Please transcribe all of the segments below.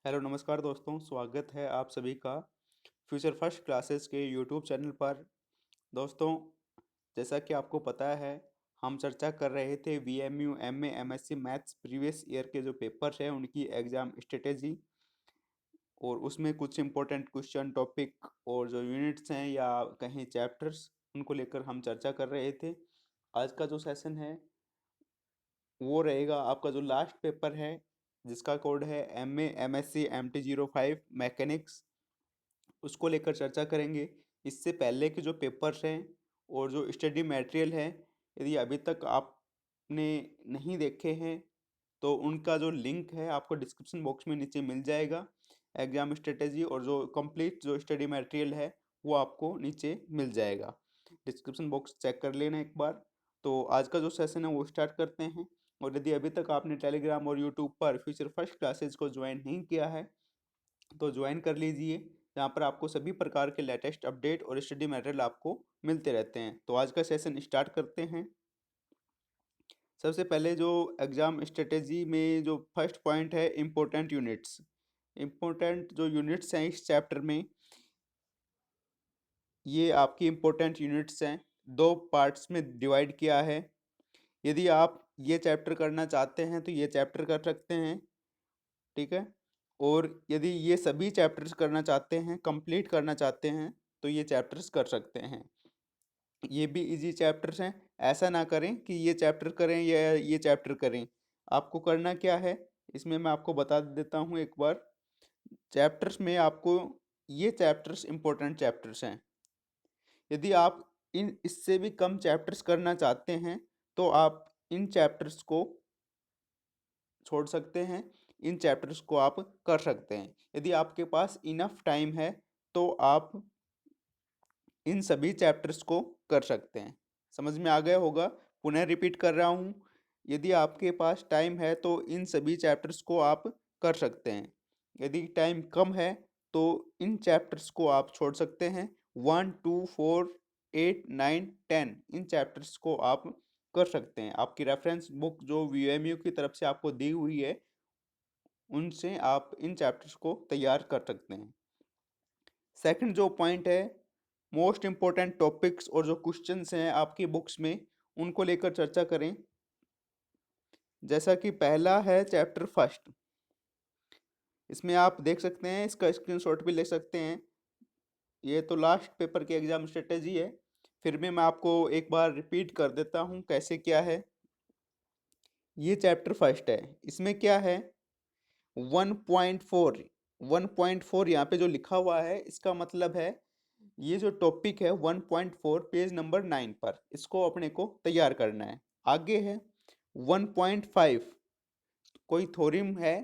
Hello नमस्कार दोस्तों, स्वागत है आप सभी का फ्यूचर फर्स्ट क्लासेस के यूट्यूब चैनल पर। दोस्तों, जैसा कि आपको पता है, हम चर्चा कर रहे थे VMU MA MSc maths previous year के जो पेपर्स हैं उनकी एग्ज़ाम स्ट्रेटेजी, और उसमें कुछ इंपॉर्टेंट क्वेश्चन टॉपिक और जो यूनिट्स हैं या कहीं चैप्टर्स उनको लेकर हम चर्चा कर रहे थे। आज का जो सेशन है वो रहेगा आपका जो लास्ट पेपर है, जिसका कोड है MA MSc MT05 मैकेनिक्स, उसको लेकर चर्चा करेंगे। इससे पहले के जो पेपर्स हैं और जो स्टडी मटेरियल है, यदि अभी तक आपने नहीं देखे हैं तो उनका जो लिंक है आपको डिस्क्रिप्शन बॉक्स में नीचे मिल जाएगा। एग्जाम स्ट्रेटेजी और जो कंप्लीट जो स्टडी मटेरियल है वो आपको नीचे मिल जाएगा। डिस्क्रिप्शन बॉक्स चेक कर लेना एक बार। तो आज का जो सेशन है वो स्टार्ट करते हैं। और यदि अभी तक आपने टेलीग्राम और यूट्यूब पर फ्यूचर फर्स्ट क्लासेज को ज्वाइन नहीं किया है तो ज्वाइन कर लीजिए। यहाँ पर आपको सभी प्रकार के लेटेस्ट अपडेट और स्टडी मटेरियल आपको मिलते रहते हैं। तो आज का सेशन स्टार्ट करते हैं। सबसे पहले जो एग्ज़ाम स्ट्रेटेजी में जो फर्स्ट पॉइंट है, इम्पोर्टेंट यूनिट्स। इम्पोर्टेंट जो यूनिट्स हैं इस चैप्टर में, ये आपकी इम्पोर्टेंट यूनिट्स हैं। दो पार्ट्स में डिवाइड किया है। यदि आप ये चैप्टर करना चाहते हैं तो ये चैप्टर कर सकते हैं, ठीक है। और यदि ये सभी चैप्टर्स करना चाहते हैं, कंप्लीट करना चाहते हैं, तो ये चैप्टर्स कर सकते हैं। ये भी इजी चैप्टर्स हैं। ऐसा ना करें कि ये चैप्टर करें या ये चैप्टर करें। आपको करना क्या है, इसमें मैं आपको बता देता हूँ एक बार। चैप्टर्स में आपको ये चैप्टर्स इंपॉर्टेंट चैप्टर्स हैं। यदि आप इन इससे भी कम चैप्टर्स करना चाहते हैं तो आप इन चैप्टर्स को छोड़ सकते हैं, इन चैप्टर्स को आप कर सकते हैं। यदि आपके पास इनफ टाइम है तो आप इन सभी चैप्टर्स को कर सकते हैं। समझ में आ गया होगा। पुनः रिपीट कर रहा हूँ, यदि आपके पास टाइम है तो इन सभी चैप्टर्स को आप कर सकते हैं। यदि टाइम कम है तो इन चैप्टर्स को आप छोड़ सकते हैं। 1, 2, 4, 8, 9, 10 इन चैप्टर्स को आप कर सकते हैं। आपकी रेफरेंस बुक जो वीएमयू की तरफ से आपको दी हुई है, उनसे आप इन चैप्टर्स को तैयार कर सकते हैं। सेकंड जो पॉइंट है, मोस्ट इम्पोर्टेंट टॉपिक्स और जो क्वेश्चंस हैं आपकी बुक्स में, उनको लेकर चर्चा करें। जैसा कि पहला है चैप्टर फर्स्ट, इसमें आप देख सकते हैं, इसका स्क्रीनशॉट भी ले सकते हैं। ये तो लास्ट पेपर की एग्जाम स्ट्रेटेजी है, फिर भी मैं आपको एक बार रिपीट कर देता हूँ कैसे क्या है। ये चैप्टर फर्स्ट है, इसमें क्या है, 1.4 1.4 यहाँ पे जो लिखा हुआ है इसका मतलब है ये जो टॉपिक है 1.4 पेज नंबर 9 पर, इसको अपने को तैयार करना है। आगे है 1.5, कोई थ्योरम है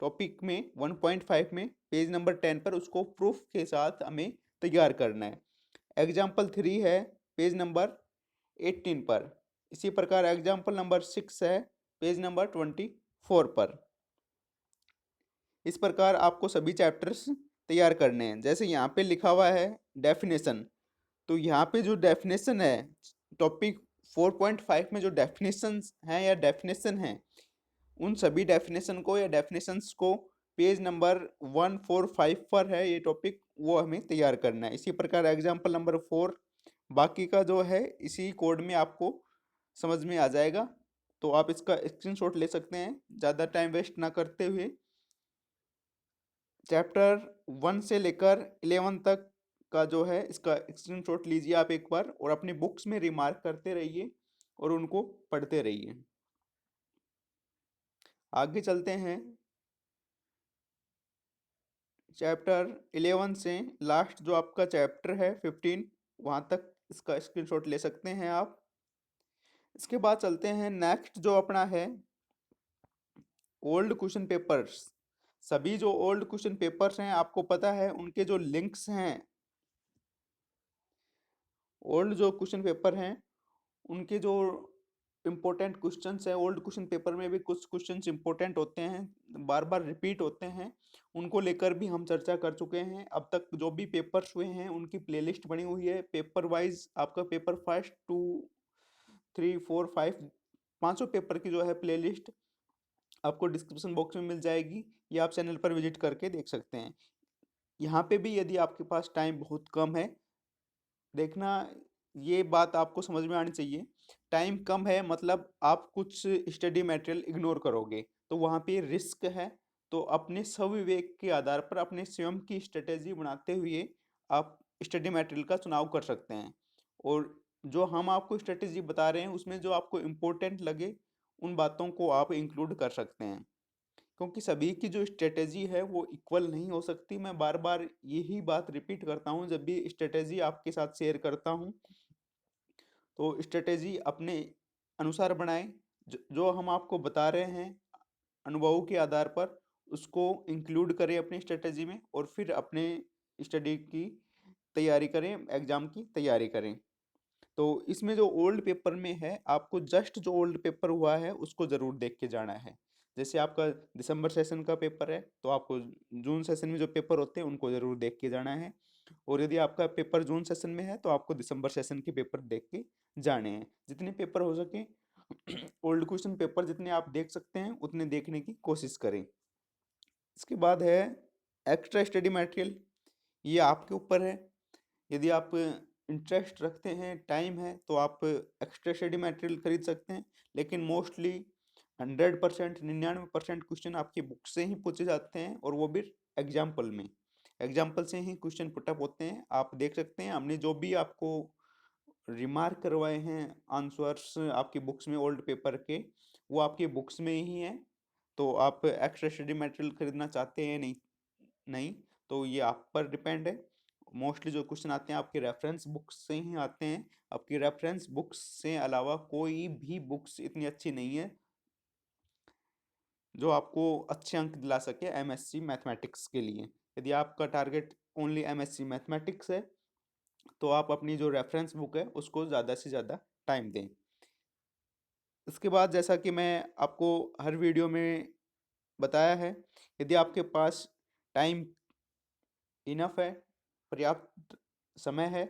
टॉपिक में 1.5 में पेज नंबर 10 पर, उसको प्रूफ के साथ हमें तैयार करना है। एग्जाम्पल 3 है पेज नंबर 18 पर। इसी प्रकार एग्जाम्पल नंबर 6 है पेज नंबर 24 पर। इस प्रकार आपको सभी चैप्टर्स तैयार करने हैं। जैसे यहाँ पे लिखा हुआ है डेफिनेशन, तो यहाँ पे जो डेफिनेशन है टॉपिक 4.5 में, जो डेफिनेशंस हैं या डेफिनेशन हैं, उन सभी डेफिनेशन को या डेफिनेशंस को पेज नंबर 145 पर है ये टॉपिक, वो हमें तैयार करना है। इसी प्रकार एग्जाम्पल नंबर 4, बाकी का जो है इसी कोड में आपको समझ में आ जाएगा। तो आप इसका स्क्रीनशॉट ले सकते हैं ज़्यादा टाइम वेस्ट ना करते हुए। चैप्टर 1 से लेकर 11 तक का जो है इसका स्क्रीनशॉट लीजिए आप एक बार, और अपनी बुक्स में रिमार्क करते रहिए और उनको पढ़ते रहिए। आगे चलते हैं। चैप्टर 11 से लास्ट जो आपका चैप्टर है 15, वहाँ तक इसका स्क्रीनशॉट ले सकते हैं आप। इसके बाद चलते हैं नेक्स्ट जो अपना है ओल्ड क्वेश्चन पेपर्स। सभी जो ओल्ड क्वेश्चन पेपर्स हैं आपको पता है उनके जो लिंक्स हैं, ओल्ड जो क्वेश्चन पेपर हैं उनके जो इम्पोर्टेंट क्वेश्चंस हैं, ओल्ड क्वेश्चन पेपर में भी कुछ क्वेश्चंस इम्पोर्टेंट होते हैं, बार बार रिपीट होते हैं, उनको लेकर भी हम चर्चा कर चुके हैं। अब तक जो भी पेपर्स हुए हैं उनकी प्लेलिस्ट बनी हुई है पेपर वाइज। आपका पेपर फर्स्ट 2, 3, 4, 5, पाँचों पेपर की जो है प्लेलिस्ट आपको डिस्क्रिप्शन बॉक्स में मिल जाएगी, या आप चैनल पर विजिट करके देख सकते हैं। यहाँ पे भी यदि आपके पास टाइम बहुत कम है, देखना, ये बात आपको समझ में आनी चाहिए। टाइम कम है मतलब आप कुछ स्टडी मटेरियल इग्नोर करोगे तो वहाँ पे रिस्क है। तो अपने स्वविवेक के आधार पर अपने स्वयं की स्ट्रेटेजी बनाते हुए आप स्टडी मटेरियल का चुनाव कर सकते हैं। और जो हम आपको स्ट्रेटेजी बता रहे हैं उसमें जो आपको इम्पोर्टेंट लगे उन बातों को आप इंक्लूड कर सकते हैं, क्योंकि सभी की जो स्ट्रेटेजी है वो इक्वल नहीं हो सकती। मैं बार बार यही बात रिपीट करता हूँ जब भी स्ट्रेटेजी आपके साथ शेयर करता हूँ, तो स्ट्रेटेजी अपने अनुसार बनाएं। जो हम आपको बता रहे हैं अनुभवों के आधार पर उसको इंक्लूड करें अपनी स्ट्रेटेजी में, और फिर अपने स्टडी की तैयारी करें, एग्जाम की तैयारी करें। तो इसमें जो ओल्ड पेपर में है आपको जस्ट जो ओल्ड पेपर हुआ है उसको ज़रूर देख के जाना है। जैसे आपका दिसंबर सेशन का पेपर है तो आपको जून सेशन में जो पेपर होते हैं उनको ज़रूर देख के जाना है। और यदि आपका पेपर जून सेशन में है तो आपको दिसंबर सेशन के पेपर देख के जाने हैं। जितने पेपर हो सके ओल्ड क्वेश्चन पेपर जितने आप देख सकते हैं उतने देखने की कोशिश करें। इसके बाद है एक्स्ट्रा स्टडी मटेरियल। ये आपके ऊपर है, यदि आप इंटरेस्ट रखते हैं, टाइम है, तो आप एक्स्ट्रा स्टडी मटेरियल खरीद सकते हैं। लेकिन मोस्टली 100%, 99% क्वेश्चन आपकी बुक से ही पूछे जाते हैं, और वो भी एग्जाम्पल में, एग्जाम्पल से ही क्वेश्चन पुटअप होते हैं। आप देख सकते हैं हमने जो भी आपको रिमार्क करवाए हैं आंसर्स आपकी बुक्स में ओल्ड पेपर के, वो आपकी बुक्स में ही हैं। तो आप एक्स्ट्रा स्टडी मटेरियल खरीदना चाहते हैं नहीं, नहीं, तो ये आप पर डिपेंड है। मोस्टली जो क्वेश्चन आते हैं आपके रेफरेंस बुक्स से ही आते हैं। आपकी रेफरेंस बुक्स से अलावा कोई भी बुक्स इतनी अच्छी नहीं है जो आपको अच्छे अंक दिला सके एमएससी मैथमेटिक्स के लिए। यदि आपका टारगेट ओनली एमएससी मैथमेटिक्स है तो आप अपनी जो रेफरेंस बुक है उसको ज़्यादा से ज़्यादा टाइम दें। इसके बाद जैसा कि मैं आपको हर वीडियो में बताया है, यदि आपके पास टाइम इनफ है, पर्याप्त समय है,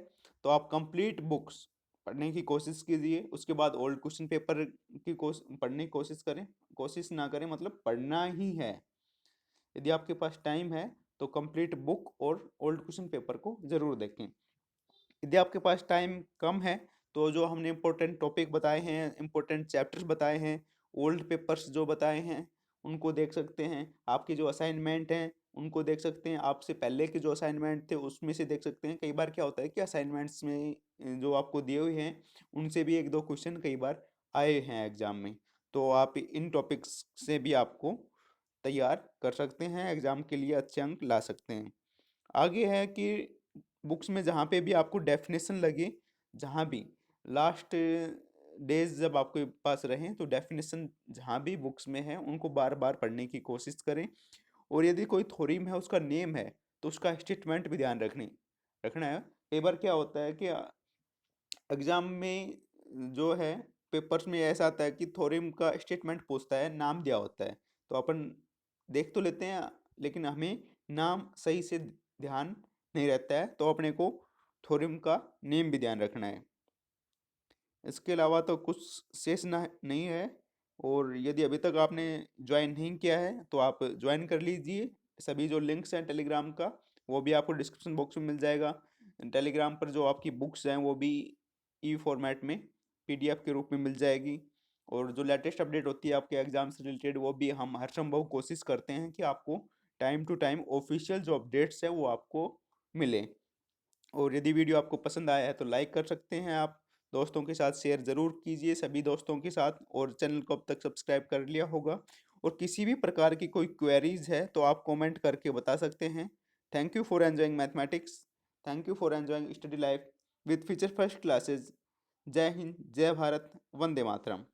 तो आप कंप्लीट बुक्स पढ़ने की कोशिश कीजिए। उसके बाद ओल्ड क्वेश्चन पेपर की पढ़ने की कोशिश करें। कोशिश ना करें मतलब पढ़ना ही है। यदि आपके पास टाइम है तो कंप्लीट बुक और ओल्ड क्वेश्चन पेपर को ज़रूर देखें। यदि आपके पास टाइम कम है तो जो हमने इम्पोर्टेंट टॉपिक बताए हैं, इम्पोर्टेंट चैप्टर्स बताए हैं, ओल्ड पेपर्स जो बताए हैं उनको देख सकते हैं। आपके जो असाइनमेंट हैं उनको देख सकते हैं। आपसे पहले के जो असाइनमेंट थे उसमें से देख सकते हैं। कई बार क्या होता है कि असाइनमेंट्स में जो आपको दिए हुए हैं उनसे भी एक दो क्वेश्चन कई बार आए हैं एग्जाम में। तो आप इन टॉपिक्स से भी आपको तैयार कर सकते हैं, एग्जाम के लिए अच्छे अंक ला सकते हैं। आगे है कि बुक्स में जहाँ पे भी आपको डेफिनेशन लगे, जहाँ भी लास्ट डेज जब आपके पास रहें तो डेफिनेशन जहाँ भी बुक्स में है उनको बार बार पढ़ने की कोशिश करें। और यदि कोई थ्योरम है उसका नेम है तो उसका स्टेटमेंट भी ध्यान रखना है। कई बार क्या होता है कि एग्जाम में जो है पेपर्स में ऐसा आता है कि थ्योरम का स्टेटमेंट पूछता है, नाम दिया होता है, तो अपन देख तो लेते हैं लेकिन हमें नाम सही से ध्यान नहीं रहता है, तो अपने को थ्योरम का नेम भी ध्यान रखना है। इसके अलावा तो कुछ शेष ना नहीं है। और यदि अभी तक आपने ज्वाइन नहीं किया है तो आप ज्वाइन कर लीजिए। सभी जो लिंक्स हैं टेलीग्राम का वो भी आपको डिस्क्रिप्शन बॉक्स में मिल जाएगा। टेलीग्राम पर जो आपकी बुक्स हैं वो भी ई फॉर्मेट में पीडीएफ के रूप में मिल जाएगी। और जो लेटेस्ट अपडेट होती है आपके एग्जाम से रिलेटेड वो भी हम हर संभव कोशिश करते हैं कि आपको टाइम टू टाइम ऑफिशियल जो अपडेट्स है वो आपको मिले। और यदि वीडियो आपको पसंद आया है तो लाइक कर सकते हैं आप। दोस्तों के साथ शेयर ज़रूर कीजिए सभी दोस्तों के साथ, और चैनल को अब तक सब्सक्राइब कर लिया होगा। और किसी भी प्रकार की कोई क्वेरीज है तो आप कमेंट करके बता सकते हैं। Thank you for enjoying mathematics. Thank you for enjoying study life with future first classes. जय हिंद, जय भारत, वंदे मातरम।